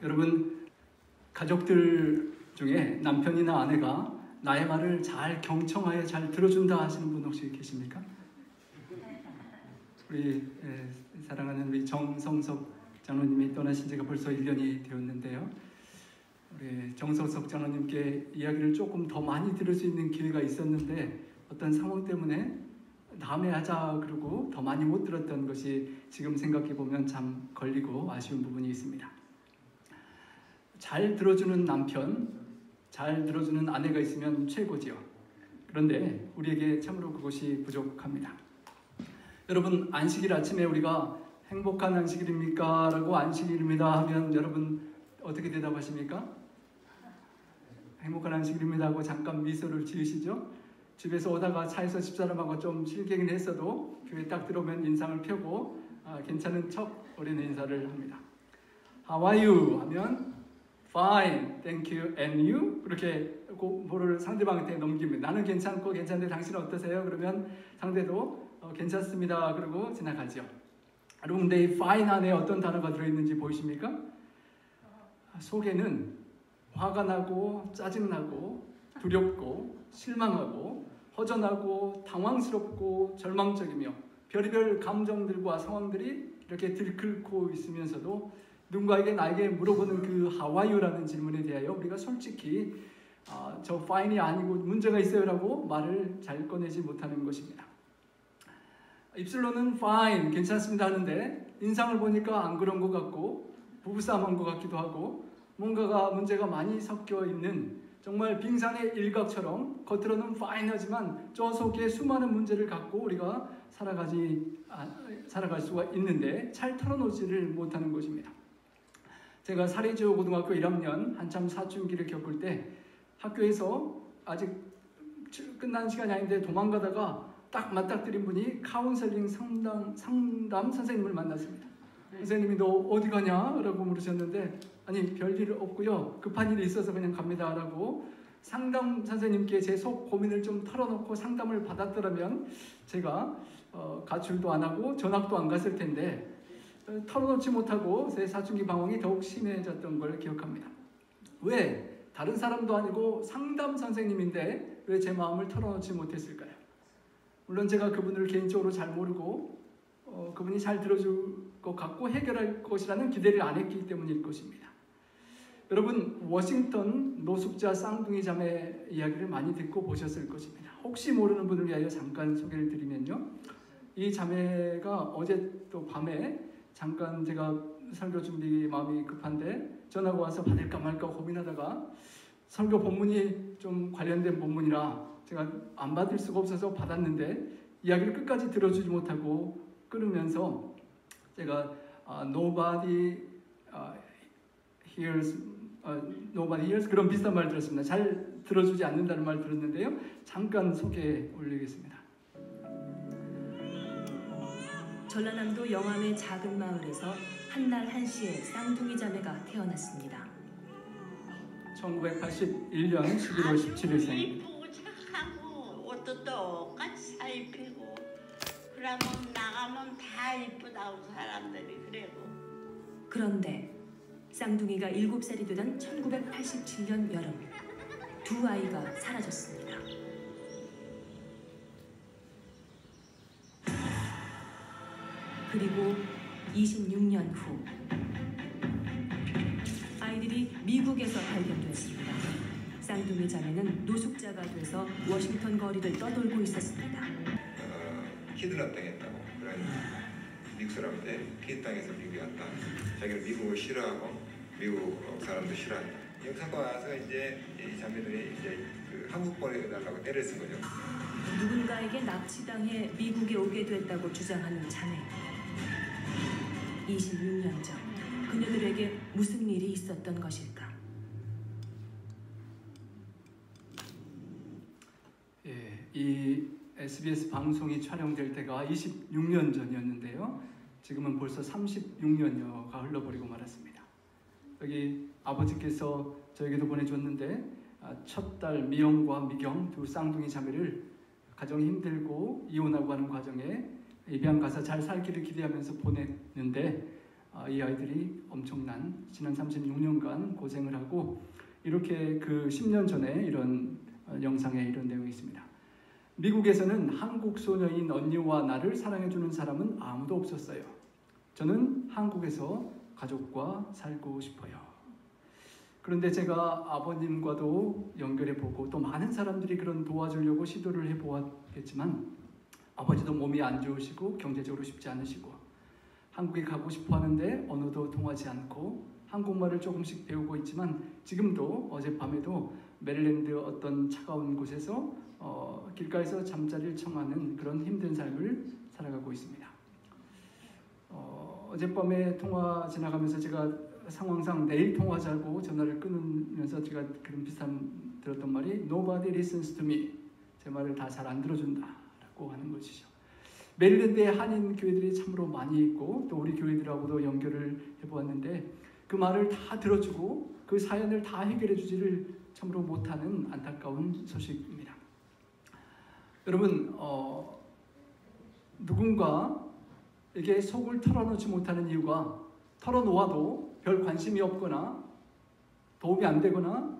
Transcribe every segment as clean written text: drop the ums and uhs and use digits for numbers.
여러분, 가족들 중에 남편이나 아내가 나의 말을 잘 경청하여 잘 들어준다 하시는 분 혹시 계십니까? 우리 사랑하는 우리 정성석 장로님이 떠나신 지가 벌써 1년이 되었는데요. 우리 정성석 장로님께 이야기를 조금 더 많이 들을 수 있는 기회가 있었는데 어떤 상황 때문에 다음에 하자 그러고 더 많이 못 들었던 것이 지금 생각해 보면 참 걸리고 아쉬운 부분이 있습니다. 잘 들어주는 남편, 잘 들어주는 아내가 있으면 최고지요. 그런데 우리에게 참으로 그것이 부족합니다. 여러분, 안식일 아침에 우리가 행복한 안식일입니까? 라고 안식일입니다 하면 여러분 어떻게 대답하십니까? 행복한 안식일입니다 하고 잠깐 미소를 지으시죠? 집에서 오다가 차에서 집사람하고 좀 실갱이를 했어도 교회 딱 들어오면 인상을 펴고 괜찮은 척 어린 인사를 합니다. How are you? 하면 Fine, thank you, and you? 그렇게 볼을 상대방한테 넘깁니다. 나는 괜찮고 괜찮은데 당신은 어떠세요? 그러면 상대도 괜찮습니다. 그러고 지나가죠. 여러분, 근데 이 fine 안에 어떤 단어가 들어있는지 보이십니까? 속에는 화가 나고 짜증나고 두렵고 실망하고 허전하고 당황스럽고 절망적이며 별의별 감정들과 상황들이 이렇게 들끓고 있으면서도 누군가에게 나에게 물어보는 그 How are you라는 질문에 대하여 우리가 솔직히 저 fine이 아니고 문제가 있어요 라고 말을 잘 꺼내지 못하는 것입니다. 입술로는 fine, 괜찮습니다 하는데 인상을 보니까 안 그런 것 같고 부부싸움한 것 같기도 하고 뭔가가 문제가 많이 섞여 있는 정말 빙산의 일각처럼 겉으로는 fine 하지만 저 속에 수많은 문제를 갖고 우리가 살아갈 수가 있는데 잘 털어놓지를 못하는 것입니다. 제가 사리지오 고등학교 1학년 한참 사춘기를 겪을 때 학교에서 아직 끝난 시간이 아닌데 도망가다가 딱 맞닥뜨린 분이 카운셀링 상담 선생님을 만났습니다. 선생님이 너 어디 가냐? 라고 물으셨는데 아니 별일 없고요. 급한 일이 있어서 그냥 갑니다. 라고 상담 선생님께 제 속 고민을 좀 털어놓고 상담을 받았더라면 제가 가출도 안 하고 전학도 안 갔을 텐데 털어놓지 못하고 제 사춘기 방황이 더욱 심해졌던 걸 기억합니다. 왜? 다른 사람도 아니고 상담 선생님인데 왜 제 마음을 털어놓지 못했을까요? 물론 제가 그분을 개인적으로 잘 모르고 그분이 잘 들어줄 것 같고 해결할 것이라는 기대를 안 했기 때문일 것입니다. 여러분, 워싱턴 노숙자 쌍둥이 자매 이야기를 많이 듣고 보셨을 것입니다. 혹시 모르는 분을 위하여 잠깐 소개를 드리면요. 이 자매가 어제 또 밤에 잠깐 제가 설교 준비 마음이 급한데 전화가 와서 받을까 말까 고민하다가 설교 본문이 좀 관련된 본문이라 제가 안 받을 수가 없어서 받았는데 이야기를 끝까지 들어주지 못하고 끊으면서 제가 nobody hears 그런 비슷한 말 들었습니다. 잘 들어주지 않는다는 말 들었는데요. 잠깐 소개 올리겠습니다. 전라남도 영암의 작은 마을에서 한날 한시에 쌍둥이 자매가 태어났습니다. 1981년 11월 17일생. 이쁘고 착하고 옷도 똑같이 다 입히고 그러면 나가면 다 이쁘다고 사람들이 그래고. 그런데 쌍둥이가 7살이 되던 1987년 여름 두 아이가 사라졌습니다. 그리고 26년 후 아이들이 미국에서 발견됐습니다. 쌍둥이 자매는 노숙자가 돼서 워싱턴 거리를 떠돌고 있었습니다. 키드납 당했다고 그런 미국 사람인데 피해당해서 미국에 갔다. 자기는 미국을 싫어하고 미국 사람도 싫어한다. 영사가 와서 이제 이 자매들이 이제 그 한국 보내달라고 애를 쓴 거죠. 누군가에게 납치당해 미국에 오게 됐다고 주장하는 자매. 26년 전 그녀들에게 무슨 일이 있었던 것일까? 이 SBS 방송이 촬영될 때가 26년 전이었는데요. 지금은 벌써 36년여가 흘러버리고 말았습니다. 여기 아버지께서 저에게도 보내줬는데 첫 딸 미영과 미경 두 쌍둥이 자매를 가정이 힘들고 이혼하고 하는 과정에 입양 가서 잘 살기를 기대하면서 보냈는데 이 아이들이 엄청난 지난 36년간 고생을 하고 이렇게 그 10년 전에 이런 영상에 이런 내용이 있습니다. 미국에서는 한국 소녀인 언니와 나를 사랑해주는 사람은 아무도 없었어요. 저는 한국에서 가족과 살고 싶어요. 그런데 제가 아버님과도 연결해보고 또 많은 사람들이 그런 도와주려고 시도를 해보았겠지만 아버지도 몸이 안 좋으시고 경제적으로 쉽지 않으시고 한국에 가고 싶어 하는데 언어도 통하지 않고 한국말을 조금씩 배우고 있지만 지금도 어젯밤에도 메릴랜드 어떤 차가운 곳에서 길가에서 잠자리를 청하는 그런 힘든 삶을 살아가고 있습니다. 어젯밤에 통화 지나가면서 제가 상황상 내일 통화하자고 전화를 끊으면서 제가 그런 비슷한 들었던 말이 Nobody listens to me. 제 말을 다 잘 안 들어준다라고 하는 것이죠. 메릴랜드에 한인 교회들이 참으로 많이 있고 또 우리 교회들하고도 연결을 해보았는데 그 말을 다 들어주고 그 사연을 다 해결해 주지를 참으로 못하는 안타까운 소식입니다. 여러분 누군가에게 속을 털어놓지 못하는 이유가 털어놓아도 별 관심이 없거나 도움이 안 되거나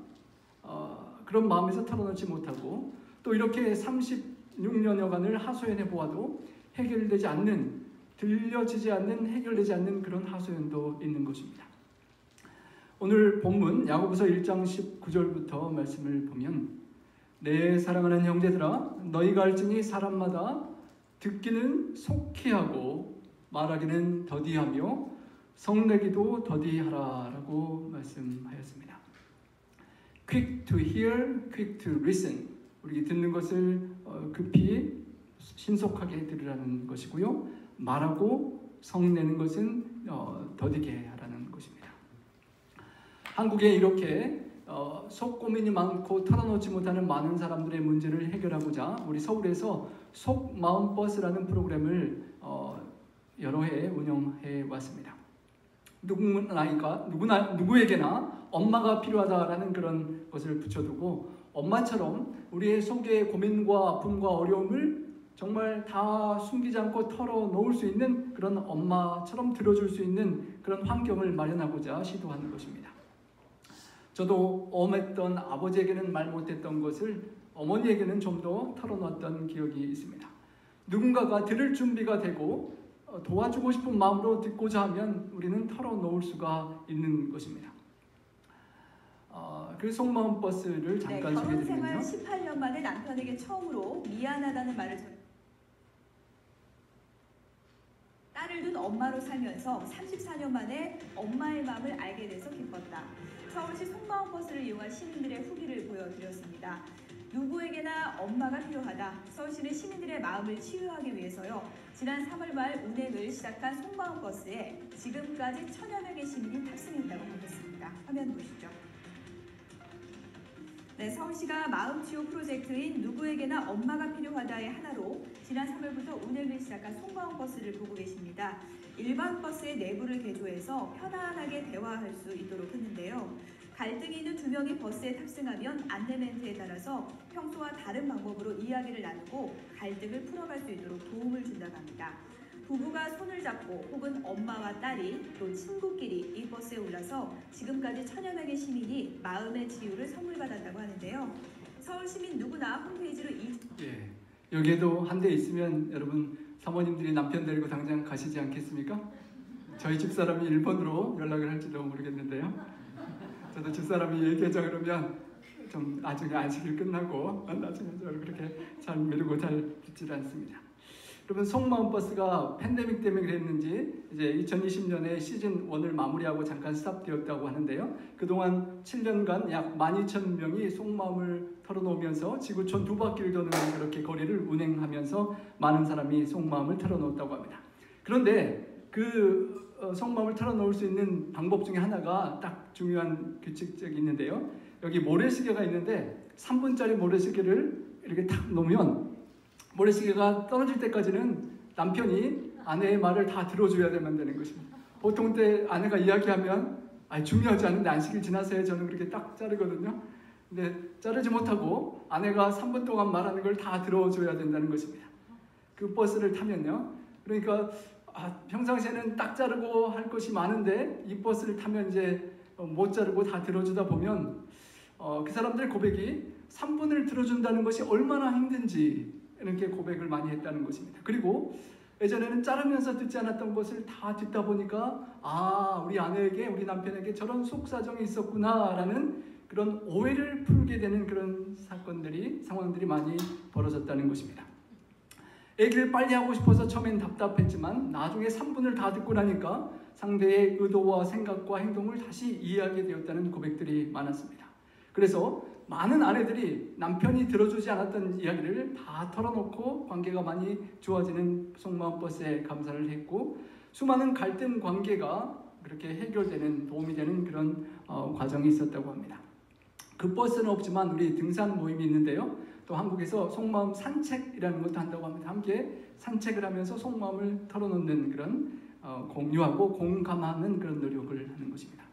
그런 마음에서 털어놓지 못하고 또 이렇게 36년여간을 하소연해 보아도 해결되지 않는 들려지지 않는 해결되지 않는 그런 하소연도 있는 것입니다. 오늘 본문 야고보서 1장 19절부터 말씀을 보면 내 사랑하는 형제들아 너희가 알지니 사람마다 듣기는 속히 하고 말하기는 더디하며 성내기도 더디하라 라고 말씀하였습니다. Quick to hear, quick to listen. 우리 듣는 것을 급히 신속하게 들으라는 것이고요. 말하고 성내는 것은 더디게 하라는 것입니다. 한국에 이렇게 속 고민이 많고 털어놓지 못하는 많은 사람들의 문제를 해결하고자 우리 서울에서 속마음버스라는 프로그램을 여러 해 운영해 왔습니다. 누구에게나 엄마가 필요하다라는 그런 것을 붙여두고 엄마처럼 우리의 속의 고민과 아픔과 어려움을 정말 다 숨기지 않고 털어놓을 수 있는 그런 엄마처럼 들어줄 수 있는 그런 환경을 마련하고자 시도하는 것입니다. 저도 엄했던 아버지에게는 말 못했던 것을 어머니에게는 좀 더 털어놓았던 기억이 있습니다. 누군가가 들을 준비가 되고 도와주고 싶은 마음으로 듣고자 하면 우리는 털어놓을 수가 있는 것입니다. 그 속마음 버스를 잠깐 결혼 생활 소개해드리면요. 18년 만에 남편에게 처음으로 미안하다는 말을 딸을 둔 엄마로 살면서 34년 만에 엄마의 마음을 알게 돼서 기뻤다. 서울시 속마음 버스를 이용한 시민들의 후기를 보여드렸습니다. 누구에게나 엄마가 필요하다. 서울시는 시민들의 마음을 치유하기 위해서요. 지난 3월 말 운행을 시작한 속마음 버스에 지금까지 1000여 명의 시민이 탑승했다고 밝혔습니다. 화면 보시죠. 네, 서울시가 마음치유 프로젝트인 누구에게나 엄마가 필요하다의 하나로 지난 3월부터 운행을 시작한 속마음 버스를 보고 계십니다. 일반 버스의 내부를 개조해서 편안하게 대화할 수 있도록 했는데요. 갈등이 있는 2명이 버스에 탑승하면 안내 멘트에 따라서 평소와 다른 방법으로 이야기를 나누고 갈등을 풀어갈 수 있도록 도움을 준다고 합니다. 부부가 손을 잡고 혹은 엄마와 딸이 또 친구끼리 이 버스에 올라서 지금까지 1000여 명의 시민이 마음의 치유를 선물 받았다고 하는데요. 서울 시민 누구나 홈페이지로 여기에도 한 대 있으면 여러분 사모님들이 남편 데리고 당장 가시지 않겠습니까? 저희 집사람이 일본으로 연락을 할지도 모르겠는데요. 저도 집사람이 얘기하자 그러면 좀 나중에 안식일 끝나고 나중에 저를 그렇게 잘 미루고 잘 듣지 않습니다. 여러분 속마음 버스가 팬데믹 때문에 그랬는지 이제 2020년에 시즌 1을 마무리하고 잠깐 스탑되었다고 하는데요. 그동안 7년간 약 12,000명이 속마음을 털어놓으면서 지구촌 2바퀴를 도는 그렇게 거리를 운행하면서 많은 사람이 속마음을 털어놓았다고 합니다. 그런데 그 속마음을 털어놓을 수 있는 방법 중에 하나가 딱 중요한 규칙적이 있는데요. 여기 모래시계가 있는데 3분짜리 모래시계를 이렇게 탁 놓으면 모래시계가 떨어질 때까지는 남편이 아내의 말을 다 들어줘야 되는 것입니다. 보통 때 아내가 이야기하면 중요하지 않은데 안식일 지나서야 저는 그렇게 딱 자르거든요. 근데 자르지 못하고 아내가 3분 동안 말하는 걸 다 들어줘야 된다는 것입니다. 그 버스를 타면요. 그러니까 평상시에는 딱 자르고 할 것이 많은데 이 버스를 타면 이제 못 자르고 다 들어주다 보면 그 사람들 고백이 3분을 들어준다는 것이 얼마나 힘든지 이렇게 고백을 많이 했다는 것입니다. 그리고 예전에는 자르면서 듣지 않았던 것을 다 듣다 보니까 우리 아내에게 우리 남편에게 저런 속사정이 있었구나라는 그런 오해를 풀게 되는 그런 상황들이 많이 벌어졌다는 것입니다. 얘기를 빨리 하고 싶어서 처음엔 답답했지만 나중에 3분을 다 듣고 나니까 상대의 의도와 생각과 행동을 다시 이해하게 되었다는 고백들이 많았습니다. 그래서 많은 아내들이 남편이 들어주지 않았던 이야기를 다 털어놓고 관계가 많이 좋아지는 속마음 버스에 감사를 했고, 수많은 갈등 관계가 그렇게 해결되는, 도움이 되는 그런 과정이 있었다고 합니다. 그 버스는 없지만 우리 등산 모임이 있는데요, 또 한국에서 속마음 산책이라는 것도 한다고 합니다. 함께 산책을 하면서 속마음을 털어놓는 그런 공유하고 공감하는 그런 노력을 하는 것입니다.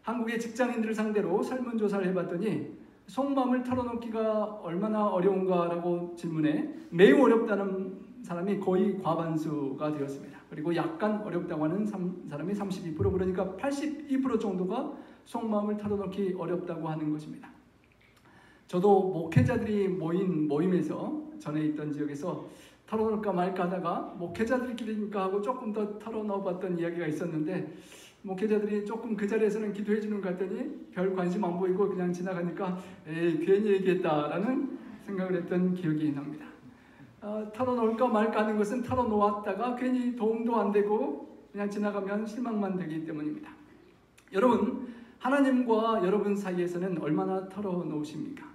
한국의 직장인들을 상대로 설문조사를 해봤더니 속마음을 털어놓기가 얼마나 어려운가라고 질문해 매우 어렵다는 사람이 거의 과반수가 되었습니다. 그리고 약간 어렵다고 하는 사람이 32%, 그러니까 82% 정도가 속마음을 털어놓기 어렵다고 하는 것입니다. 저도 목회자들이 모인 모임에서 전에 있던 지역에서 털어놓을까 말까 하다가 목회자들끼리니까 하고 조금 더 털어넣어봤던 이야기가 있었는데, 목회자들이 조금 그 자리에서는 기도해 주는 것 같더니 별 관심 안 보이고 그냥 지나가니까 괜히 얘기했다라는 생각을 했던 기억이 납니다. 털어놓을까 말까 하는 것은 털어놓았다가 괜히 도움도 안 되고 그냥 지나가면 실망만 되기 때문입니다. 여러분, 하나님과 여러분 사이에서는 얼마나 털어놓으십니까?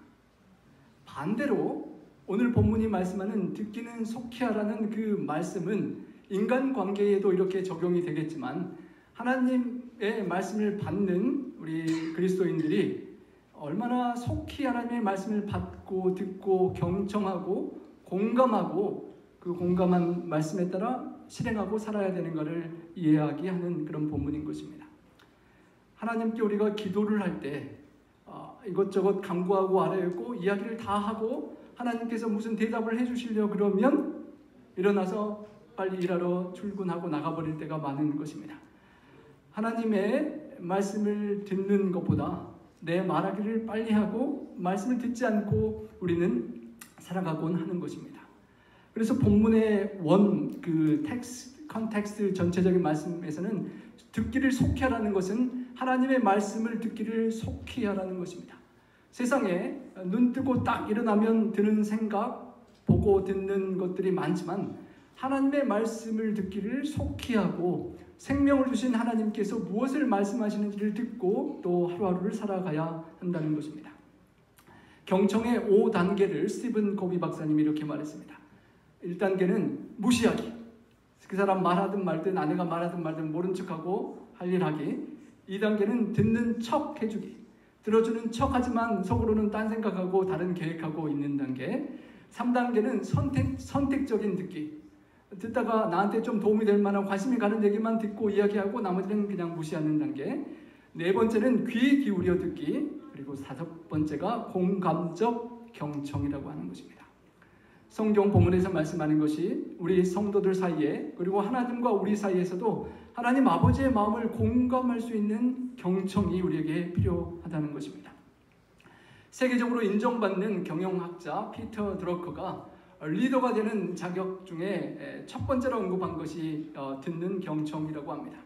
반대로 오늘 본문이 말씀하는 듣기는 속히 하라는 그 말씀은 인간관계에도 이렇게 적용이 되겠지만 하나님의 말씀을 받는 우리 그리스도인들이 얼마나 속히 하나님의 말씀을 받고 듣고 경청하고 공감하고 그 공감한 말씀에 따라 실행하고 살아야 되는 것을 이해하게 하는 그런 본문인 것입니다. 하나님께 우리가 기도를 할 때 이것저것 간구하고 아뢰고 이야기를 다 하고 하나님께서 무슨 대답을 해주시려 그러면 일어나서 빨리 일하러 출근하고 나가버릴 때가 많은 것입니다. 하나님의 말씀을 듣는 것보다 내 말하기를 빨리 하고 말씀을 듣지 않고 우리는 살아가곤 하는 것입니다. 그래서 본문의 컨텍스트 전체적인 말씀에서는 듣기를 속히 하라는 것은 하나님의 말씀을 듣기를 속히 하라는 것입니다. 세상에 눈 뜨고 딱 일어나면 드는 생각, 보고 듣는 것들이 많지만 하나님의 말씀을 듣기를 속히 하고 생명을 주신 하나님께서 무엇을 말씀하시는지를 듣고 또 하루하루를 살아가야 한다는 것입니다. 경청의 5단계를 스티븐 코비 박사님이 이렇게 말했습니다. 1단계는 무시하기. 그 사람 말하든 말든 아내가 말하든 말든 모른 척하고 할 일 하기. 2단계는 듣는 척 해주기. 들어주는 척 하지만 속으로는 딴 생각하고 다른 계획하고 있는 단계. 3단계는 선택적인 듣기. 듣다가 나한테 좀 도움이 될 만한 관심이 가는 얘기만 듣고 이야기하고 나머지는 그냥 무시하는 단계. 4번째는 귀 기울여 듣기. 그리고 5번째가 공감적 경청이라고 하는 것입니다. 성경 본문에서 말씀하는 것이 우리 성도들 사이에 그리고 하나님과 우리 사이에서도 하나님 아버지의 마음을 공감할 수 있는 경청이 우리에게 필요하다는 것입니다. 세계적으로 인정받는 경영학자 피터 드러커가 리더가 되는 자격 중에 첫 번째로 언급한 것이 듣는 경청이라고 합니다.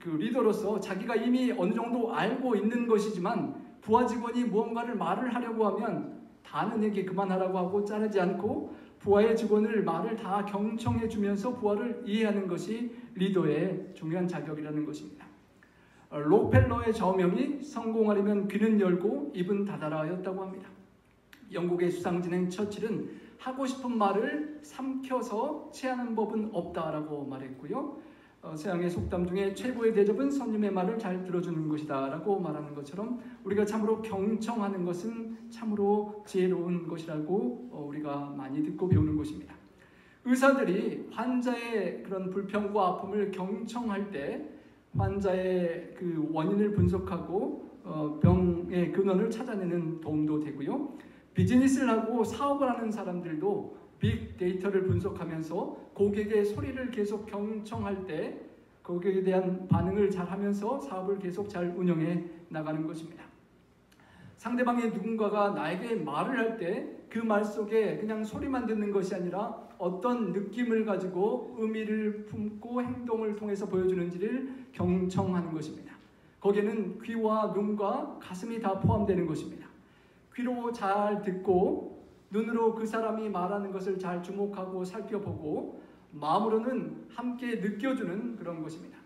리더로서 자기가 이미 어느 정도 알고 있는 것이지만 부하 직원이 무언가를 말을 하려고 하면 다 아는 얘기 그만하라고 하고 자르지 않고 부하의 직원을 말을 다 경청해 주면서 부하를 이해하는 것이 리더의 중요한 자격이라는 것입니다. 록펠러의 저명이 성공하려면 귀는 열고 입은 닫아라였다고 합니다. 영국의 수상진행 처칠은 하고 싶은 말을 삼켜서 체하는 법은 없다라고 말했고요. 서양의 속담 중에 최고의 대접은 손님의 말을 잘 들어주는 것이다 라고 말하는 것처럼 우리가 참으로 경청하는 것은 참으로 지혜로운 것이라고 우리가 많이 듣고 배우는 것입니다. 의사들이 환자의 그런 불평과 아픔을 경청할 때 환자의 그 원인을 분석하고 병의 근원을 찾아내는 도움도 되고요. 비즈니스를 하고 사업을 하는 사람들도 빅데이터를 분석하면서 고객의 소리를 계속 경청할 때 고객에 대한 반응을 잘 하면서 사업을 계속 잘 운영해 나가는 것입니다. 상대방의 누군가가 나에게 말을 할 때 그 말 속에 그냥 소리만 듣는 것이 아니라 어떤 느낌을 가지고 의미를 품고 행동을 통해서 보여주는지를 경청하는 것입니다. 거기에는 귀와 눈과 가슴이 다 포함되는 것입니다. 귀로 잘 듣고 눈으로 그 사람이 말하는 것을 잘 주목하고 살펴보고 마음으로는 함께 느껴주는 그런 것입니다.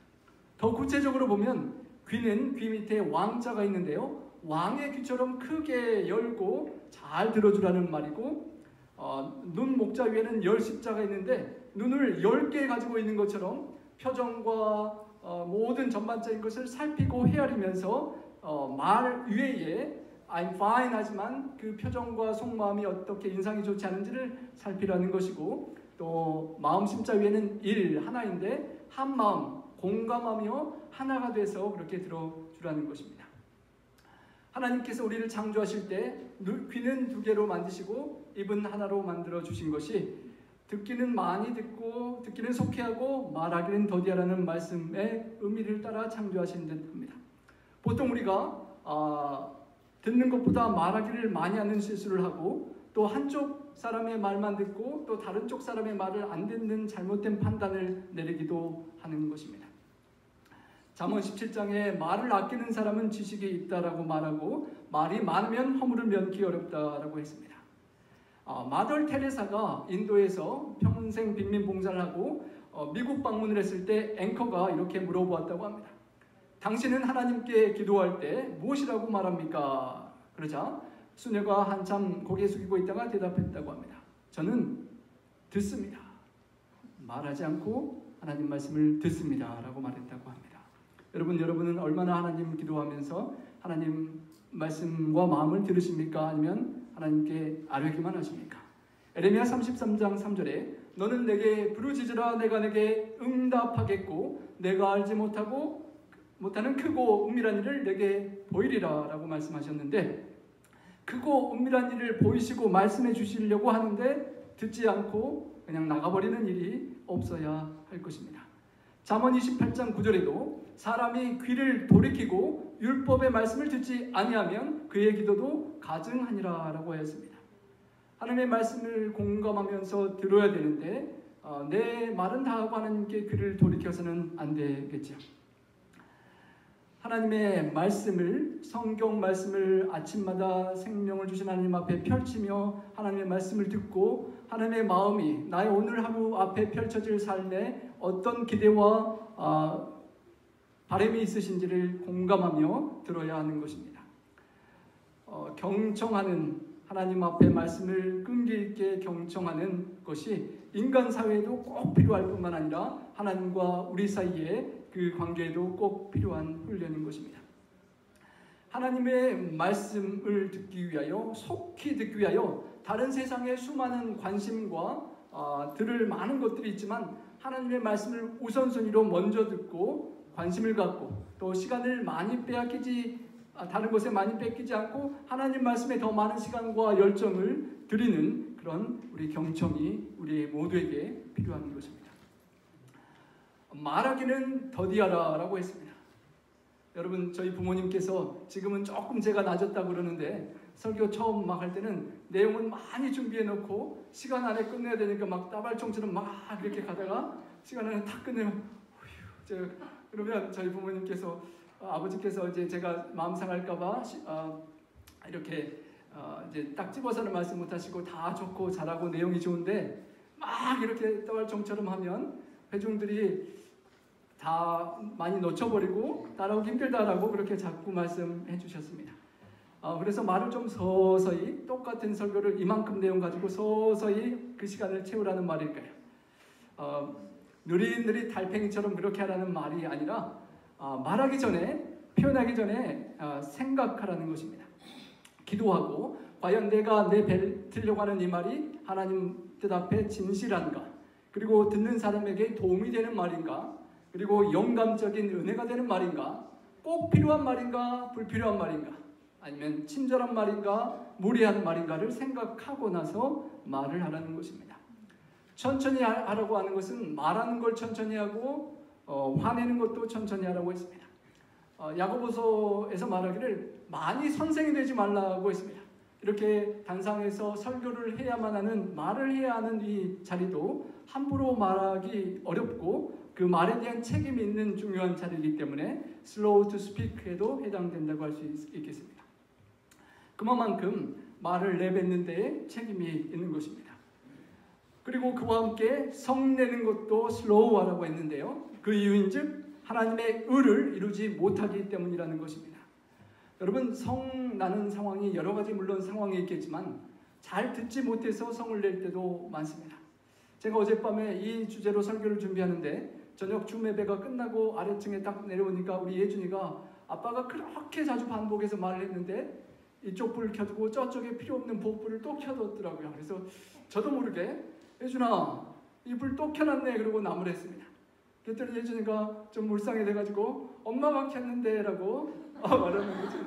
더 구체적으로 보면 귀는 귀 밑에 왕자가 있는데요. 왕의 귀처럼 크게 열고 잘 들어주라는 말이고 눈 목자 위에는 10십자가 있는데 눈을 10개 가지고 있는 것처럼 표정과 모든 전반적인 것을 살피고 헤아리면서 말 위에 I'm fine 하지만 그 표정과 속마음이 어떻게 인상이 좋지 않은지를 살피라는 것이고 또 마음 심자 위에는 하나인데 한 마음 공감하며 하나가 돼서 그렇게 들어주라는 것입니다. 하나님께서 우리를 창조하실 때 귀는 2개로 만드시고 입은 하나로 만들어 주신 것이 듣기는 많이 듣고 듣기는 속히하고 말하기는 더디하라는 말씀의 의미를 따라 창조하신 듯합니다. 보통 우리가 듣는 것보다 말하기를 많이 하는 실수를 하고 또 한쪽 사람의 말만 듣고 또 다른 쪽 사람의 말을 안 듣는 잘못된 판단을 내리기도 하는 것입니다. 잠언 17장에 말을 아끼는 사람은 지식이 있다라고 말하고 말이 많으면 허물을 면기 어렵다라고 했습니다. 마더 테레사가 인도에서 평생 빈민 봉사를 하고 미국 방문을 했을 때 앵커가 이렇게 물어보았다고 합니다. 당신은 하나님께 기도할 때 무엇이라고 말합니까? 그러자 수녀가 한참 고개 숙이고 있다가 대답했다고 합니다. 저는 듣습니다. 말하지 않고 하나님 말씀을 듣습니다 라고 말했다고 합니다. 여러분은 얼마나 하나님 기도하면서 하나님 말씀과 마음을 들으십니까? 아니면 하나님께 아뢰기만 하십니까? 에레미야 33장 3절에 너는 내게 부르짖으라 내가 내게 응답하겠고 내가 알지 못하는 크고 은밀한 일을 내게 보이리라 라고 말씀하셨는데 크고 은밀한 일을 보이시고 말씀해 주시려고 하는데 듣지 않고 그냥 나가버리는 일이 없어야 할 것입니다. 잠언 28장 9절에도 사람이 귀를 돌이키고 율법의 말씀을 듣지 아니하면 그의 기도도 가증하니라 라고 하였습니다. 하나님의 말씀을 공감하면서 들어야 되는데 내 말은 다 하고 하나님께 귀를 돌이켜서는 안 되겠죠. 하나님의 말씀을 성경 말씀을 아침마다 생명을 주신 하나님 앞에 펼치며 하나님의 말씀을 듣고 하나님의 마음이 나의 오늘 하루 앞에 펼쳐질 삶에 어떤 기대와 바람이 있으신지를 공감하며 들어야 하는 것입니다. 경청하는 하나님 앞에 말씀을 끈기 있게 경청하는 것이 인간 사회에도 꼭 필요할 뿐만 아니라 하나님과 우리 사이에 그 관계에도 꼭 필요한 훈련인 것입니다. 하나님의 말씀을 듣기 위하여 속히 듣기 위하여 다른 세상의 수많은 관심과 들을 많은 것들이 있지만 하나님의 말씀을 우선순위로 먼저 듣고 관심을 갖고 또 시간을 많이 다른 것에 많이 뺏기지 않고 하나님 말씀에 더 많은 시간과 열정을 드리는 그런 우리 경청이 우리 모두에게 필요한 것입니다. 말하기는 더디하라 라고 했습니다. 여러분 저희 부모님께서 지금은 조금 제가 낮았다고 그러는데 설교 처음 막 할 때는 내용은 많이 준비해 놓고 시간 안에 끝내야 되니까 막 따발총처럼 막 이렇게 가다가 시간 안에 탁 끝내면 그러면 저희 부모님께서 아버지께서 이제 제가 마음 상할까봐 이렇게 이제 딱 집어서는 말씀 못하시고 다 좋고 잘하고 내용이 좋은데 막 이렇게 따발총처럼 하면 회중들이 다 많이 놓쳐버리고 따라오기 힘들다라고 그렇게 자꾸 말씀해 주셨습니다. 그래서 말을 좀 서서히 똑같은 설교를 이만큼 내용 가지고 서서히 그 시간을 채우라는 말일까요? 느릿느릿 달팽이처럼 그렇게 하라는 말이 아니라 말하기 전에 표현하기 전에 생각하라는 것입니다. 기도하고 과연 내가 뱉으려고 하는 이 말이 하나님 뜻 앞에 진실한가? 그리고 듣는 사람에게 도움이 되는 말인가? 그리고 영감적인 은혜가 되는 말인가? 꼭 필요한 말인가? 불필요한 말인가? 아니면 친절한 말인가? 무례한 말인가를 생각하고 나서 말을 하라는 것입니다. 천천히 하라고 하는 것은 말하는 걸 천천히 하고 화내는 것도 천천히 하라고 했습니다. 야고보서에서 말하기를 많이 선생이 되지 말라고 했습니다. 이렇게 단상에서 설교를 해야만 하는, 말을 해야 하는 이 자리도 함부로 말하기 어렵고 그 말에 대한 책임이 있는 중요한 자리이기 때문에 slow to speak에도 해당된다고 할 수 있겠습니다. 그만큼 말을 내뱉는 데에 책임이 있는 것입니다. 그리고 그와 함께 성내는 것도 slow하라고 했는데요. 그 이유인즉 하나님의 의를 이루지 못하기 때문이라는 것입니다. 여러분, 성 나는 상황이 여러 가지 물론 상황이 있겠지만 잘 듣지 못해서 성을 낼 때도 많습니다. 제가 어젯밤에 이 주제로 설교를 준비하는데 저녁 줌 예배가 끝나고 아래층에 딱 내려오니까 우리 예준이가 아빠가 그렇게 자주 반복해서 말을 했는데 이쪽 불 켜두고 저쪽에 필요 없는 보불을 또 켜뒀더라고요. 그래서 저도 모르게 예준아 이 불 또 켜놨네 그러고 나무랬습니다. 그랬더니 예준이가 좀 물상이 돼가지고 엄마가 켰는데 라고 말하는 거죠.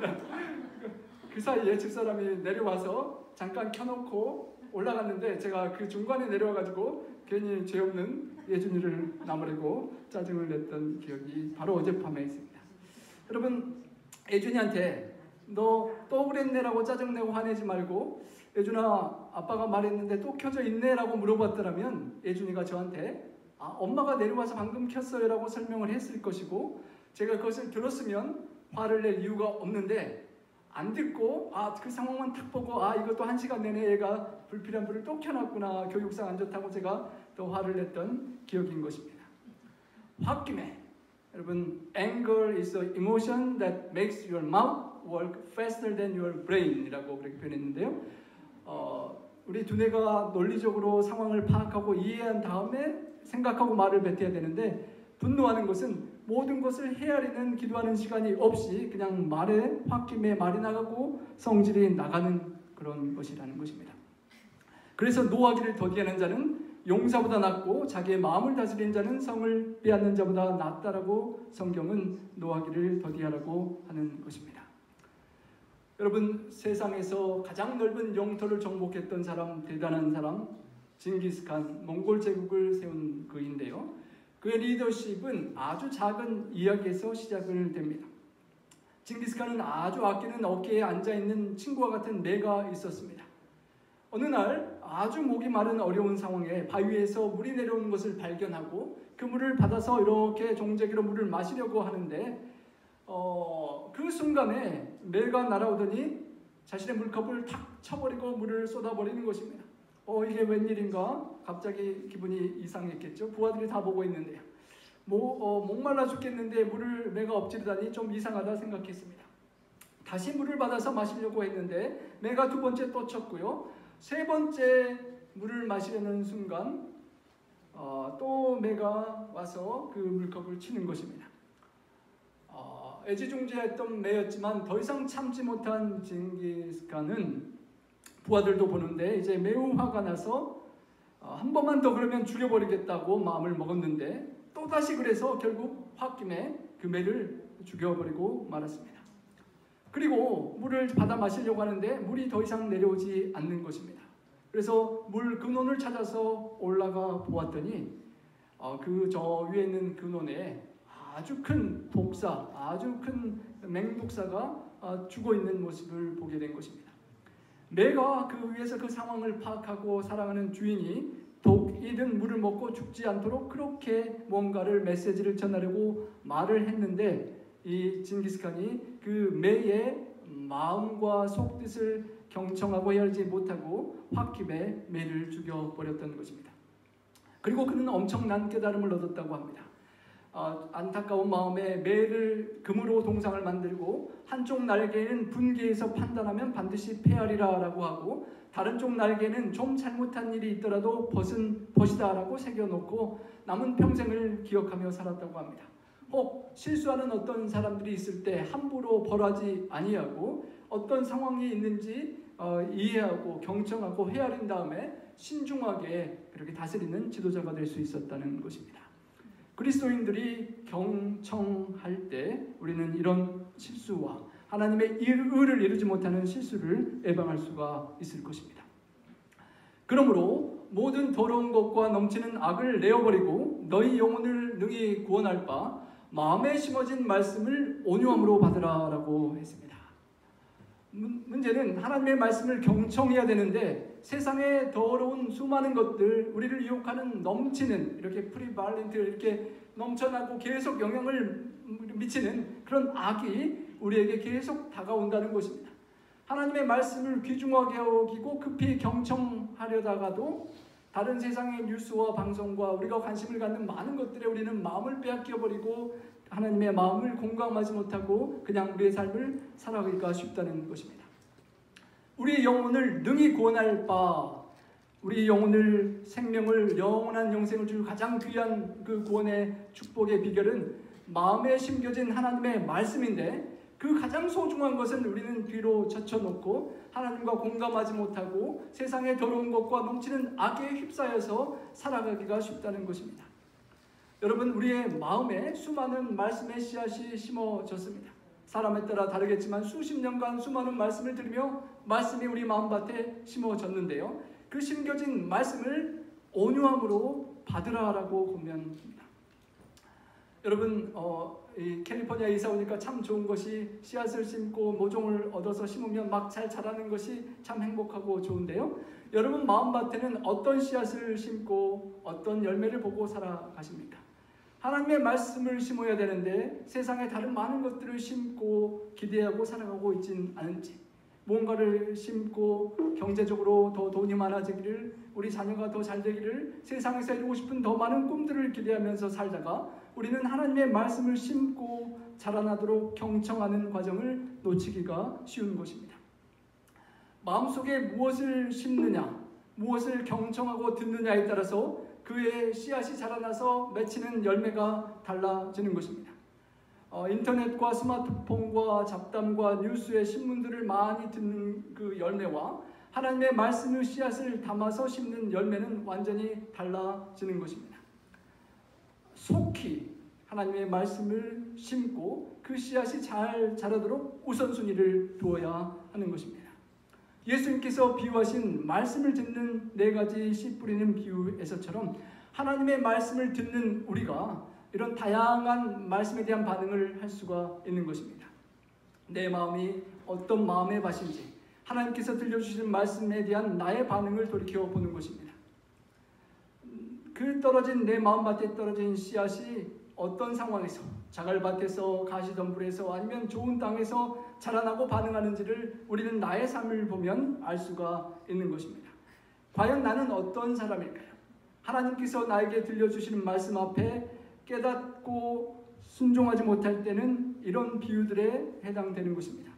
그 사이에 집사람이 내려와서 잠깐 켜놓고 올라갔는데 제가 그 중간에 내려와가지고 괜히 죄 없는 예준이를 나무래고 짜증을 냈던 기억이 바로 어젯밤에 있습니다. 여러분, 예준이한테 너 또 그랬네라고 짜증내고 화내지 말고 예준아 아빠가 말했는데 또 켜져 있네라고 물어봤더라면 예준이가 저한테 엄마가 내려와서 방금 켰어요 라고 설명을 했을 것이고 제가 그것을 들었으면 화를 낼 이유가 없는데 안 듣고 그 상황만 탁 보고 이것도 1시간 내내 얘가 불필요한 불을 또 켜놨구나 교육상 안 좋다고 제가 또 화를 냈던 기억인 것입니다. 홧김에 여러분, anger is an emotion that makes your mouth work faster than your brain 이라고 그렇게 표현했는데요. 우리 두뇌가 논리적으로 상황을 파악하고 이해한 다음에 생각하고 말을 뱉어야 되는데 분노하는 것은 모든 것을 헤아리는 기도하는 시간이 없이 그냥 말에 홧김에 말이 나가고 성질이 나가는 그런 것이라는 것입니다. 그래서 노하기를 더디하는 자는 용사보다 낫고 자기의 마음을 다스리는 자는 성을 빼앗는 자보다 낫다라고 성경은 노하기를 더디하라고 하는 것입니다. 여러분, 세상에서 가장 넓은 영토를 정복했던 사람, 대단한 사람 징기스칸, 몽골 제국을 세운 그인데요. 그의 리더십은 아주 작은 이야기에서 시작을 됩니다. 징기스칸은 아주 아끼는 어깨에 앉아있는 친구와 같은 매가 있었습니다. 어느 날 아주 목이 마른 어려운 상황에 바위에서 물이 내려오는 것을 발견하고 그 물을 받아서 이렇게 종재기로 물을 마시려고 하는데 그 순간에 매가 날아오더니 자신의 물컵을 탁 쳐버리고 물을 쏟아버리는 것입니다. 이게 웬일인가? 갑자기 기분이 이상했겠죠. 부하들이 다 보고 있는데요. 목말라 죽겠는데 물을 매가 엎지르다니 좀 이상하다 생각했습니다. 다시 물을 받아서 마시려고 했는데 매가 2번째 또 쳤고요. 3번째 물을 마시려는 순간 또 매가 와서 그 물컵을 치는 것입니다. 애지중지했던 매였지만 더 이상 참지 못한 징기스칸은 부하들도 보는데 이제 매우 화가 나서 한 번만 더 그러면 죽여버리겠다고 마음을 먹었는데 또다시 그래서 결국 홧김에 그 매를 죽여버리고 말았습니다. 그리고 물을 받아 마시려고 하는데 물이 더 이상 내려오지 않는 것입니다. 그래서 물 근원을 찾아서 올라가 보았더니 그 저 위에 있는 근원에 아주 큰 독사, 아주 큰 맹독사가 죽어있는 모습을 보게 된 것입니다. 매가 그 위에서 그 상황을 파악하고 사랑하는 주인이 독이든 물을 먹고 죽지 않도록 그렇게 뭔가를 메시지를 전하려고 말을 했는데 이 징기스칸이 그 매의 마음과 속뜻을 경청하고 헤아리지 못하고 홧김에 매를 죽여버렸던 것입니다. 그리고 그는 엄청난 깨달음을 얻었다고 합니다. 안타까운 마음에 매를 금으로 동상을 만들고 한쪽 날개는 분개해서 판단하면 반드시 패하리라 라고 하고 다른 쪽 날개는 좀 잘못한 일이 있더라도 벗은 벗이다 라고 새겨놓고 남은 평생을 기억하며 살았다고 합니다. 혹 실수하는 어떤 사람들이 있을 때 함부로 벌하지 아니하고 어떤 상황이 있는지 이해하고 경청하고 헤아린 다음에 신중하게 그렇게 다스리는 지도자가 될 수 있었다는 것입니다. 그리스도인들이 경청할 때 우리는 이런 실수와 하나님의 의를 이루지 못하는 실수를 예방할 수가 있을 것입니다. 그러므로 모든 더러운 것과 넘치는 악을 내어버리고 너희 영혼을 능히 구원할 바 마음에 심어진 말씀을 온유함으로 받으라라고 했습니다. 문제는 하나님의 말씀을 경청해야 되는데 세상의 더러운 수많은 것들, 우리를 유혹하는 넘치는 이렇게 프리발렌트 이렇게 넘쳐나고 계속 영향을 미치는 그런 악이 우리에게 계속 다가온다는 것입니다. 하나님의 말씀을 귀중하게 여기고 급히 경청하려다가도 다른 세상의 뉴스와 방송과 우리가 관심을 갖는 많은 것들에 우리는 마음을 빼앗겨버리고 하나님의 마음을 공감하지 못하고 그냥 우리의 삶을 살아가기가 쉽다는 것입니다. 우리의 영혼을 능히 구원할 바, 우리 영혼을 생명을 영원한 영생을 줄 가장 귀한 그 구원의 축복의 비결은 마음에 심겨진 하나님의 말씀인데 그 가장 소중한 것은 우리는 뒤로 젖혀놓고 하나님과 공감하지 못하고 세상의 더러운 것과 넘치는 악에 휩싸여서 살아가기가 쉽다는 것입니다. 여러분, 우리의 마음에 수많은 말씀의 씨앗이 심어졌습니다. 사람에 따라 다르겠지만 수십 년간 수많은 말씀을 들으며 말씀이 우리 마음밭에 심어졌는데요. 그 심겨진 말씀을 온유함으로 받으라라고 권면합니다. 여러분, 이 캘리포니아에 이사 오니까 참 좋은 것이 씨앗을 심고 모종을 얻어서 심으면 막 잘 자라는 것이 참 행복하고 좋은데요. 여러분 마음밭에는 어떤 씨앗을 심고 어떤 열매를 보고 살아가십니까? 하나님의 말씀을 심어야 되는데 세상에 다른 많은 것들을 심고 기대하고 살아가고 있진 않은지, 뭔가를 심고 경제적으로 더 돈이 많아지기를, 우리 자녀가 더 잘 되기를, 세상에서 이루고 싶은 더 많은 꿈들을 기대하면서 살다가 우리는 하나님의 말씀을 심고 자라나도록 경청하는 과정을 놓치기가 쉬운 것입니다. 마음속에 무엇을 심느냐, 무엇을 경청하고 듣느냐에 따라서 그의 씨앗이 자라나서 맺히는 열매가 달라지는 것입니다. 인터넷과 스마트폰과 잡담과 뉴스의 신문들을 많이 듣는 그 열매와 하나님의 말씀의 씨앗을 담아서 심는 열매는 완전히 달라지는 것입니다. 속히 하나님의 말씀을 심고 그 씨앗이 잘 자라도록 우선순위를 두어야 하는 것입니다. 예수님께서 비유하신 말씀을 듣는 4가지 씨 뿌리는 비유에서처럼 하나님의 말씀을 듣는 우리가 이런 다양한 말씀에 대한 반응을 할 수가 있는 것입니다. 내 마음이 어떤 마음의 밭인지, 하나님께서 들려주시는 말씀에 대한 나의 반응을 돌이켜보는 것입니다. 그 떨어진 내 마음밭에 떨어진 씨앗이 어떤 상황에서, 자갈밭에서, 가시덤불에서, 아니면 좋은 땅에서 자라나고 반응하는지를 우리는 나의 삶을 보면 알 수가 있는 것입니다. 과연 나는 어떤 사람일까요? 하나님께서 나에게 들려주시는 말씀 앞에 깨닫고 순종하지 못할 때는 이런 비유들에 해당되는 것입니다.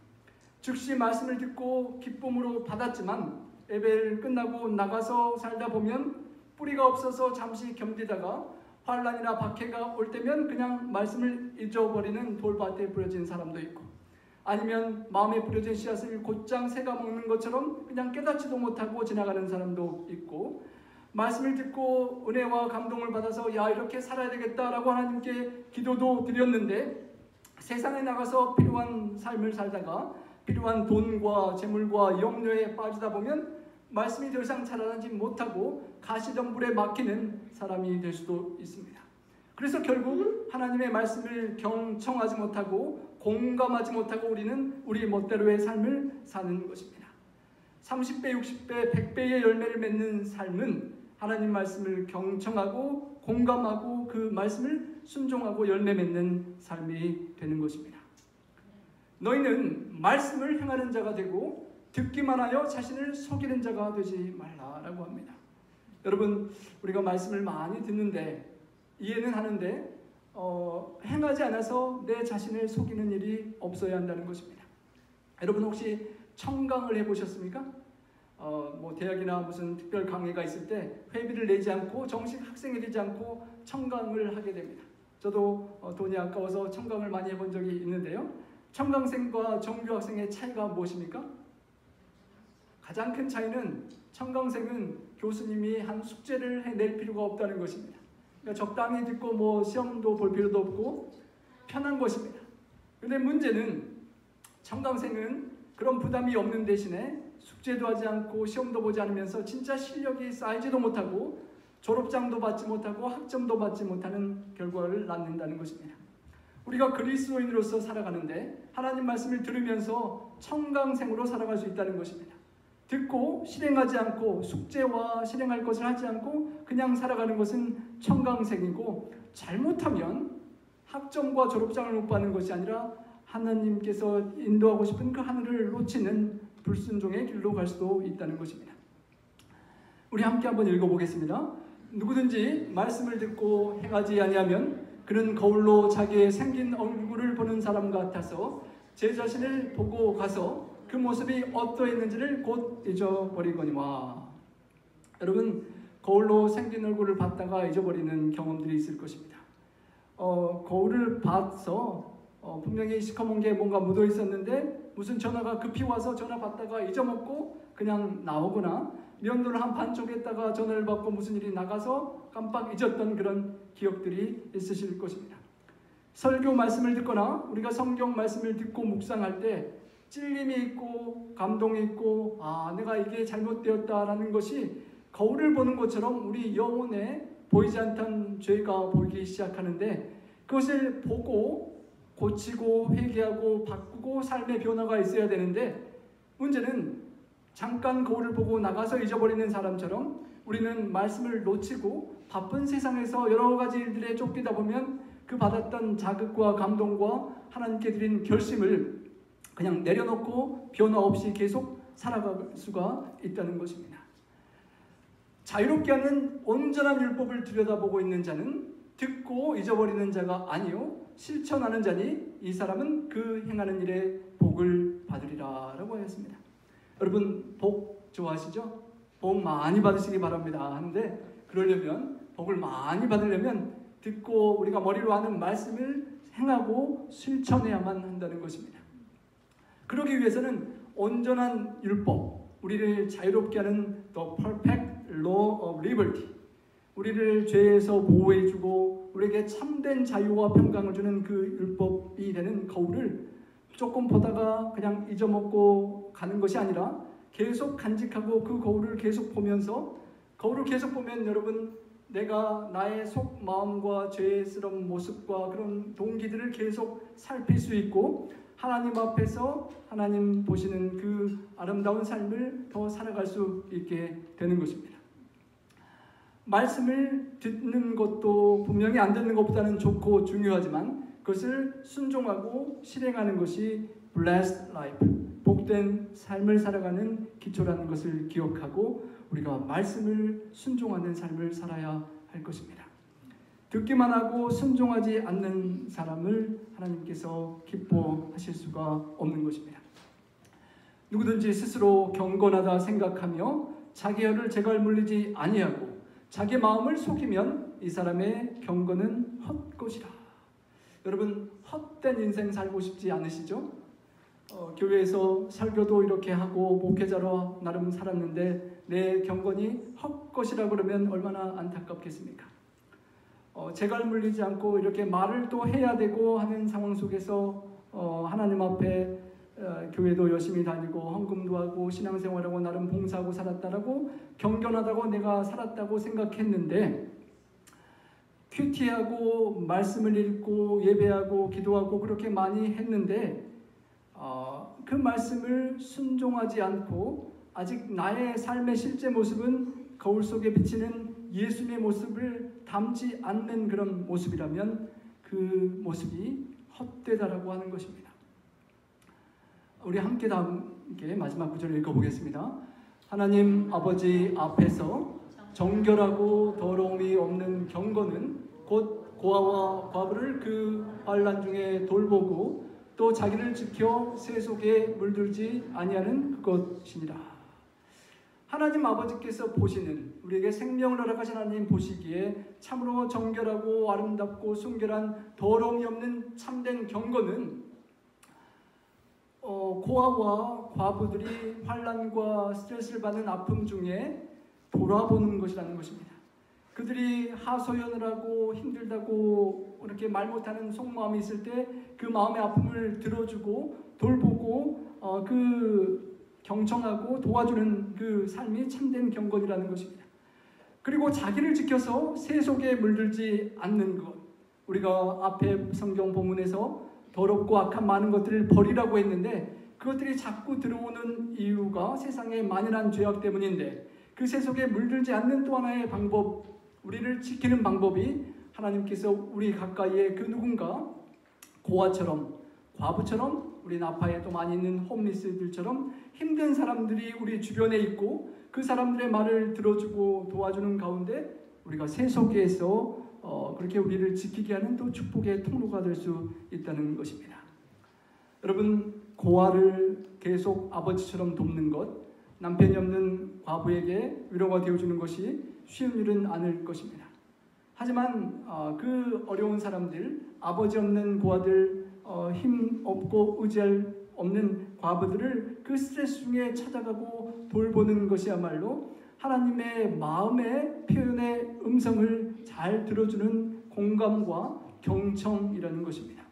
즉시 말씀을 듣고 기쁨으로 받았지만 예배를 끝나고 나가서 살다 보면 뿌리가 없어서 잠시 견디다가 환난이나 박해가 올 때면 그냥 말씀을 잊어버리는 돌밭에 부러진 사람도 있고, 아니면 마음에 부러진 씨앗을 곧장 새가 먹는 것처럼 그냥 깨닫지도 못하고 지나가는 사람도 있고, 말씀을 듣고 은혜와 감동을 받아서 야 이렇게 살아야 되겠다라고 하나님께 기도도 드렸는데 세상에 나가서 필요한 삶을 살다가 필요한 돈과 재물과 염려에 빠지다 보면 말씀이 더 이상 자라나지 못하고 가시덤불에 막히는 사람이 될 수도 있습니다. 그래서 결국 하나님의 말씀을 경청하지 못하고 공감하지 못하고 우리는 우리 멋대로의 삶을 사는 것입니다. 30배, 60배, 100배의 열매를 맺는 삶은 하나님 말씀을 경청하고 공감하고 그 말씀을 순종하고 열매 맺는 삶이 되는 것입니다. 너희는 말씀을 행하는 자가 되고 듣기만 하여 자신을 속이는 자가 되지 말라라고 합니다. 여러분, 우리가 말씀을 많이 듣는데 이해는 하는데 행하지 않아서 내 자신을 속이는 일이 없어야 한다는 것입니다. 여러분 혹시 청강을 해보셨습니까? 뭐 대학이나 무슨 특별 강의가 있을 때 회비를 내지 않고 정식 학생이 되지 않고 청강을 하게 됩니다. 저도 돈이 아까워서 청강을 많이 해본 적이 있는데요. 청강생과 정규학생의 차이가 무엇입니까? 가장 큰 차이는 청강생은 교수님이 한 숙제를 해낼 필요가 없다는 것입니다. 그러니까 적당히 듣고 뭐 시험도 볼 필요도 없고 편한 것입니다. 그런데 문제는 청강생은 그런 부담이 없는 대신에 숙제도 하지 않고 시험도 보지 않으면서 진짜 실력이 쌓이지도 못하고 졸업장도 받지 못하고 학점도 받지 못하는 결과를 낳는다는 것입니다. 우리가 그리스도인으로서 살아가는데 하나님 말씀을 들으면서 청강생으로 살아갈 수 있다는 것입니다. 듣고 실행하지 않고 숙제와 실행할 것을 하지 않고 그냥 살아가는 것은 청강생이고, 잘못하면 학점과 졸업장을 못 받는 것이 아니라 하나님께서 인도하고 싶은 그 하늘을 놓치는 불순종의 길로 갈 수도 있다는 것입니다. 우리 함께 한번 읽어보겠습니다. 누구든지 말씀을 듣고 행하지 아니하면 그는 거울로 자기의 생긴 얼굴을 보는 사람 같아서 제 자신을 보고 가서 그 모습이 어떠했는지를 곧 잊어버리거니와. 여러분, 거울로 생긴 얼굴을 봤다가 잊어버리는 경험들이 있을 것입니다. 거울을 봐서 분명히 시커먼 게 뭔가 묻어 있었는데 무슨 전화가 급히 와서 전화 받다가 잊어먹고 그냥 나오거나, 면도를 한 반 쪼갰다가 전화를 받고 무슨 일이 나가서 깜빡 잊었던 그런 기억들이 있으실 것입니다. 설교 말씀을 듣거나 우리가 성경 말씀을 듣고 묵상할 때 찔림이 있고 감동이 있고, 내가 이게 잘못되었다라는 것이 거울을 보는 것처럼 우리 영혼에 보이지 않던 죄가 보이기 시작하는데, 그것을 보고 고치고 회개하고 바꾸고 삶의 변화가 있어야 되는데, 문제는 잠깐 거울을 보고 나가서 잊어버리는 사람처럼 우리는 말씀을 놓치고 바쁜 세상에서 여러 가지 일들에 쫓기다 보면 그 받았던 자극과 감동과 하나님께 드린 결심을 그냥 내려놓고 변화 없이 계속 살아갈 수가 있다는 것입니다. 자유롭게 하는 온전한 율법을 들여다보고 있는 자는 듣고 잊어버리는 자가 아니요 실천하는 자니 이 사람은 그 행하는 일에 복을 받으리라 라고 하였습니다. 여러분, 복 좋아하시죠? 복 많이 받으시기 바랍니다 하는데, 그러려면, 복을 많이 받으려면 듣고 우리가 머리로 하는 말씀을 행하고 실천해야만 한다는 것입니다. 그러기 위해서는 온전한 율법, 우리를 자유롭게 하는 The Perfect Law of Liberty, 우리를 죄에서 보호해주고 우리에게 참된 자유와 평강을 주는 그 율법이 되는 거울을 조금 보다가 그냥 잊어먹고 가는 것이 아니라 계속 간직하고 그 거울을 계속 보면서, 거울을 계속 보면 여러분, 내가 나의 속 마음과 죄스러운 모습과 그런 동기들을 계속 살필 수 있고, 하나님 앞에서 하나님 보시는 그 아름다운 삶을 더 살아갈 수 있게 되는 것입니다. 말씀을 듣는 것도 분명히 안 듣는 것보다는 좋고 중요하지만 그것을 순종하고 실행하는 것이 blessed life, 복된 삶을 살아가는 기초라는 것을 기억하고 우리가 말씀을 순종하는 삶을 살아야 할 것입니다. 듣기만 하고 순종하지 않는 사람을 하나님께서 기뻐하실 수가 없는 것입니다. 누구든지 스스로 경건하다 생각하며 자기 혀를 제갈 물리지 아니하고 자기 마음을 속이면 이 사람의 경건은 헛것이라. 여러분, 헛된 인생 살고 싶지 않으시죠? 교회에서 설교도 이렇게 하고 목회자로 나름 살았는데 내 경건이 헛것이라 그러면 얼마나 안타깝겠습니까? 제갈 물리지 않고 이렇게 말을 또 해야 되고 하는 상황 속에서 하나님 앞에 교회도 열심히 다니고 헌금도 하고 신앙생활하고 나름 봉사하고 살았다라고 경건하다고 내가 살았다고 생각했는데, 큐티하고 말씀을 읽고 예배하고 기도하고 그렇게 많이 했는데 그 말씀을 순종하지 않고 아직 나의 삶의 실제 모습은 거울 속에 비치는 예수님의 모습을 담지 않는 그런 모습이라면 그 모습이 헛되다라고 하는 것입니다. 우리 함께 마지막 구절을 읽어보겠습니다. 하나님 아버지 앞에서 정결하고 더러움이 없는 경건은 곧 고아와 과부를 그 환난 중에 돌보고 또 자기를 지켜 새 속에 물들지 아니하는 그것이니라. 하나님 아버지께서 보시는, 우리에게 생명을 허락하신 하나님 보시기에 참으로 정결하고 아름답고 순결한 더러움이 없는 참된 경건은 고아와 과부들이 환난과 스트레스를 받는 아픔 중에 돌아보는 것이라는 것입니다. 그들이 하소연을 하고 힘들다고 이렇게 말 못하는 속마음이 있을 때 그 마음의 아픔을 들어주고 돌보고 그 경청하고 도와주는 그 삶이 참된 경건이라는 것입니다. 그리고 자기를 지켜서 세속에 물들지 않는 것. 우리가 앞에 성경 본문에서 더럽고 악한 많은 것들을 버리라고 했는데 그것들이 자꾸 들어오는 이유가 세상의 만연한 죄악 때문인데 그 세속에 물들지 않는 또 하나의 방법, 우리를 지키는 방법이 하나님께서 우리 가까이에 그 누군가 고아처럼 과부처럼 우리 나파에 또 많이 있는 홈리스들처럼 힘든 사람들이 우리 주변에 있고 그 사람들의 말을 들어주고 도와주는 가운데 우리가 세속에서 그렇게 우리를 지키게 하는 또 축복의 통로가 될 수 있다는 것입니다. 여러분, 고아를 계속 아버지처럼 돕는 것, 남편이 없는 과부에게 위로가 되어주는 것이 쉬운 일은 아닐 것입니다. 하지만 그 어려운 사람들, 아버지 없는 고아들, 힘 없고 의지할 없는 과부들을 그 스트레스 중에 찾아가고 돌보는 것이야말로 하나님의 마음의 표현의 음성을 잘 들어주는 공감과 경청이라는 것입니다.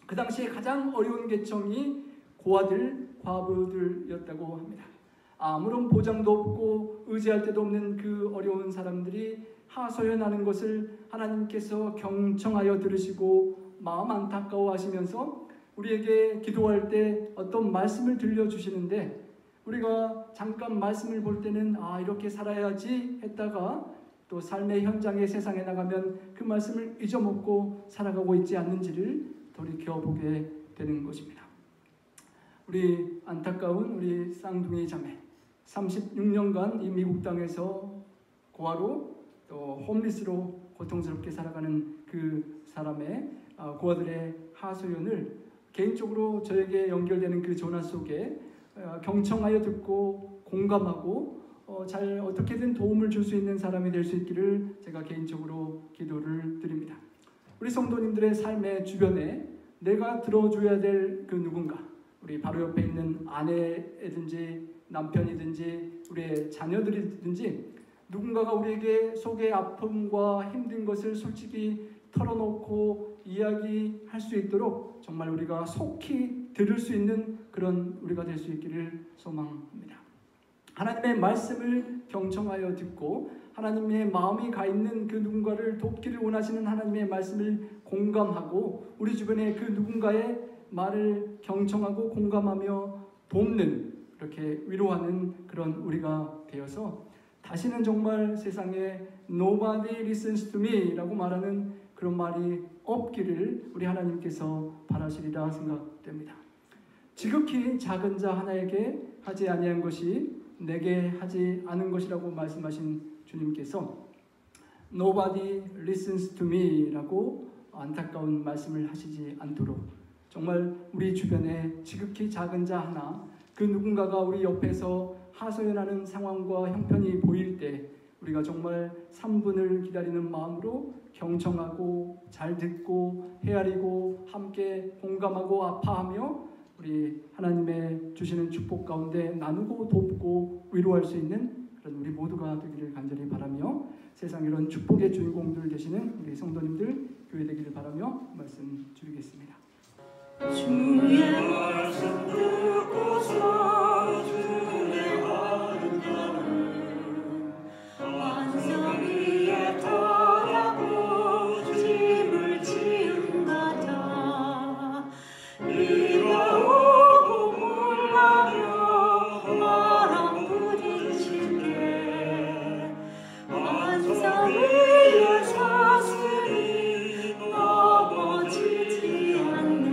그 당시에 가장 어려운 계층이 고아들, 과부들이었다고 합니다. 아무런 보장도 없고 의지할 데도 없는 그 어려운 사람들이 하소연하는 것을 하나님께서 경청하여 들으시고 마음 안타까워하시면서 우리에게 기도할 때 어떤 말씀을 들려주시는데 우리가 잠깐 말씀을 볼 때는 이렇게 살아야지 했다가 또 삶의 현장에 세상에 나가면 그 말씀을 잊어먹고 살아가고 있지 않는지를 돌이켜보게 되는 것입니다. 우리 안타까운 우리 쌍둥이 자매 36년간 이 미국 땅에서 고아로 또 홈리스로 고통스럽게 살아가는 그 사람의 고아들의 하소연을 개인적으로 저에게 연결되는 그 전화 속에 경청하여 듣고 공감하고 잘 어떻게든 도움을 줄 수 있는 사람이 될 수 있기를 제가 개인적으로 기도를 드립니다. 우리 성도님들의 삶의 주변에 내가 들어줘야 될 그 누군가, 우리 바로 옆에 있는 아내이든지 남편이든지 우리의 자녀들이든지 누군가가 우리에게 속의 아픔과 힘든 것을 솔직히 털어놓고 이야기할 수 있도록 정말 우리가 속히 들을 수 있는 그런 우리가 될 수 있기를 소망합니다. 하나님의 말씀을 경청하여 듣고 하나님의 마음이 가 있는 그 누군가를 돕기를 원하시는 하나님의 말씀을 공감하고 우리 주변에 그 누군가의 말을 경청하고 공감하며 돕는, 그렇게 위로하는 그런 우리가 되어서 다시는 정말 세상에 nobody listens to me 라고 말하는 그런 말이 없기를 우리 하나님께서 바라시리라 생각됩니다. 지극히 작은 자 하나에게 하지 아니한 것이 내게 하지 않은 것이라고 말씀하신 주님께서 nobody listens to me 라고 안타까운 말씀을 하시지 않도록 정말 우리 주변에 지극히 작은 자 하나, 그 누군가가 우리 옆에서 하소연하는 상황과 형편이 보일 때 우리가 정말 3분을 기다리는 마음으로 경청하고 잘 듣고 헤아리고 함께 공감하고 아파하며 우리 하나님의 주시는 축복 가운데 나누고 돕고 위로할 수 있는 그런 우리 모두가 되기를 간절히 바라며 세상 이런 축복의 주인공들 되시는 우리 성도님들 교회 되기를 바라며 말씀 드리겠습니다. 주의 말씀 듣고서 주의 아름다운 완성 위에 터라고 짐을 지은 같아 비가 오고 물나며 바람 부딪히게 완성 위에 섰으니 넘어지지 않네.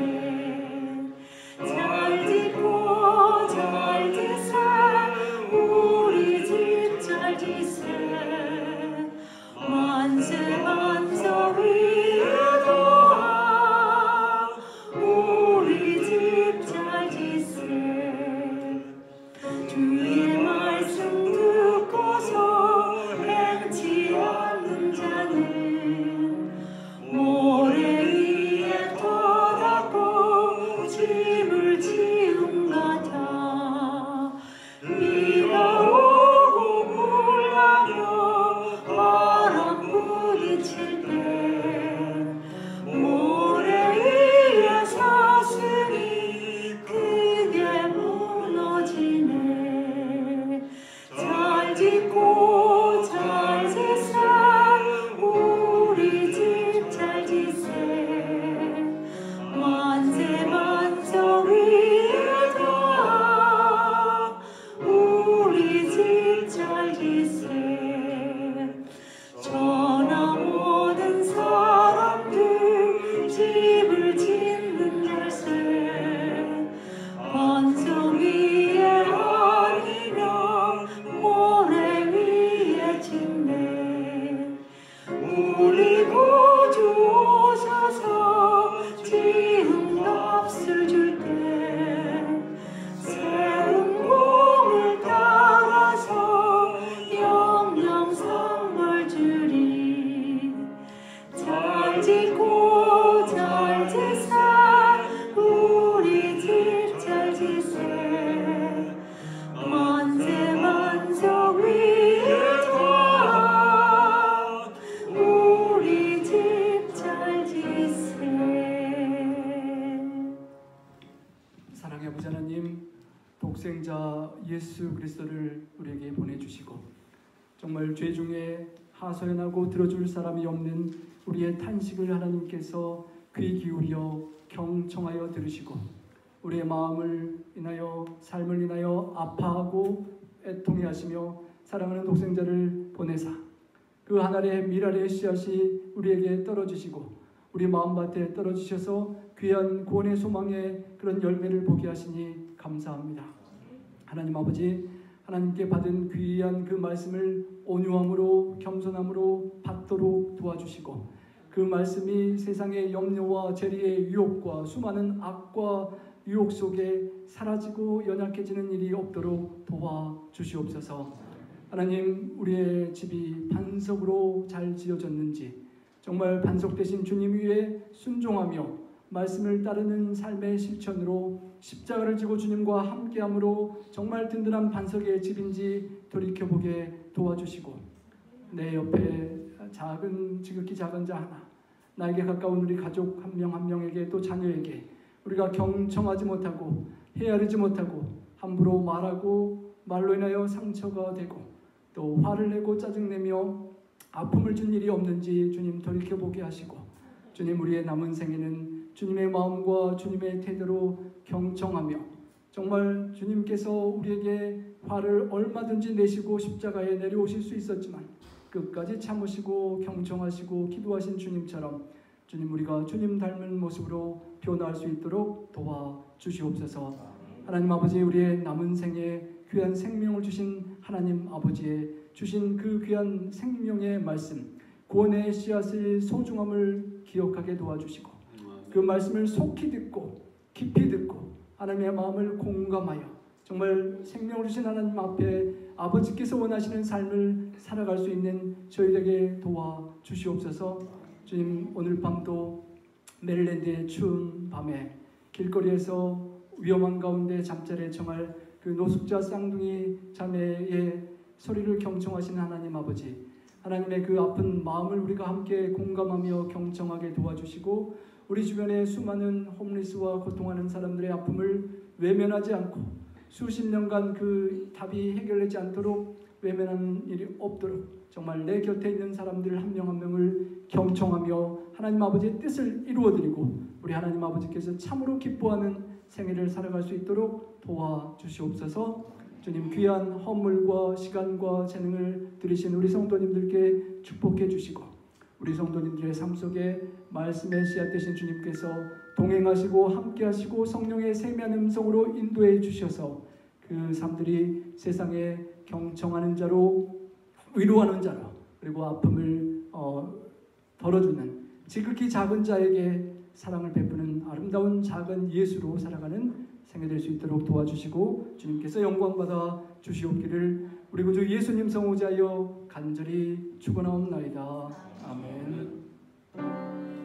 지세 만세 만석 위에 다 우리 집 잘 지세. 사랑의 아버지 하나님, 독생자 예수 그리스도를 우리에게 보내주시고 정말 죄 중에 하소연하고 들어줄 사람이 없는 우리의 탄식을 하나님께서 귀 기울여 경청하여 들으시고 우리의 마음을 인하여 삶을 인하여 아파하고 애통해 하시며 사랑하는 독생자를 보내사 그 하늘의 미랄의 씨앗이 우리에게 떨어지시고 우리 마음밭에 떨어지셔서 귀한 구원의 소망의 그런 열매를 보게 하시니 감사합니다. 하나님 아버지, 하나님께 받은 귀한 그 말씀을 온유함으로 겸손함으로 받도록 도와주시고 그 말씀이 세상의 염려와 재리의 유혹과 수많은 악과 유혹 속에 사라지고 연약해지는 일이 없도록 도와주시옵소서. 하나님, 우리의 집이 반석으로 잘 지어졌는지 정말 반석 되신 주님 위에 순종하며 말씀을 따르는 삶의 실천으로 십자가를 지고 주님과 함께함으로 정말 든든한 반석의 집인지 돌이켜보게 도와주시고 내 옆에 지극히 작은 자 하나, 나에게 가까운 우리 가족 한 명 한 명에게 또 자녀에게 우리가 경청하지 못하고 헤아리지 못하고 함부로 말하고 말로 인하여 상처가 되고 또 화를 내고 짜증내며 아픔을 준 일이 없는지 주님 돌이켜보게 하시고 주님, 우리의 남은 생에는 주님의 마음과 주님의 태도로 경청하며 정말 주님께서 우리에게 화를 얼마든지 내시고 십자가에 내려오실 수 있었지만 끝까지 참으시고 경청하시고 기도하신 주님처럼 주님, 우리가 주님 닮은 모습으로 변화할 수 있도록 도와주시옵소서. 하나님 아버지, 우리의 남은 생에 귀한 생명을 주신 하나님 아버지의 주신 그 귀한 생명의 말씀, 구원의 씨앗의 소중함을 기억하게 도와주시고 그 말씀을 속히 듣고 깊이 듣고 하나님의 마음을 공감하여 정말 생명을 주신 하나님 앞에 아버지께서 원하시는 삶을 살아갈 수 있는 저희에게 도와주시옵소서. 주님, 오늘 밤도 메릴랜드의 추운 밤에 길거리에서 위험한 가운데 잠자리에 청할 그 노숙자 쌍둥이 자매의 소리를 경청하시는 하나님 아버지, 하나님의 그 아픈 마음을 우리가 함께 공감하며 경청하게 도와주시고 우리 주변에 수많은 홈리스와 고통하는 사람들의 아픔을 외면하지 않고 수십 년간 그 답이 해결되지 않도록 외면하는 일이 없도록 정말 내 곁에 있는 사람들 한 명 한 명을 경청하며 하나님 아버지의 뜻을 이루어드리고 우리 하나님 아버지께서 참으로 기뻐하는 생애를 살아갈 수 있도록 도와주시옵소서. 주님, 귀한 헌물과 시간과 재능을 들이신 우리 성도님들께 축복해 주시고 우리 성도님들의 삶 속에 말씀의 씨앗 되신 주님께서 동행하시고 함께하시고 성령의 세미한 음성으로 인도해 주셔서 그 삶들이 세상에 경청하는 자로, 위로하는 자로, 그리고 아픔을 덜어주는 지극히 작은 자에게 사랑을 베푸는 아름다운 작은 예수로 살아가는 생애 될 수 있도록 도와주시고 주님께서 영광받아 주시옵기를 우리 구주 예수님 성호자여 간절히 축원하옵나이다. 아멘.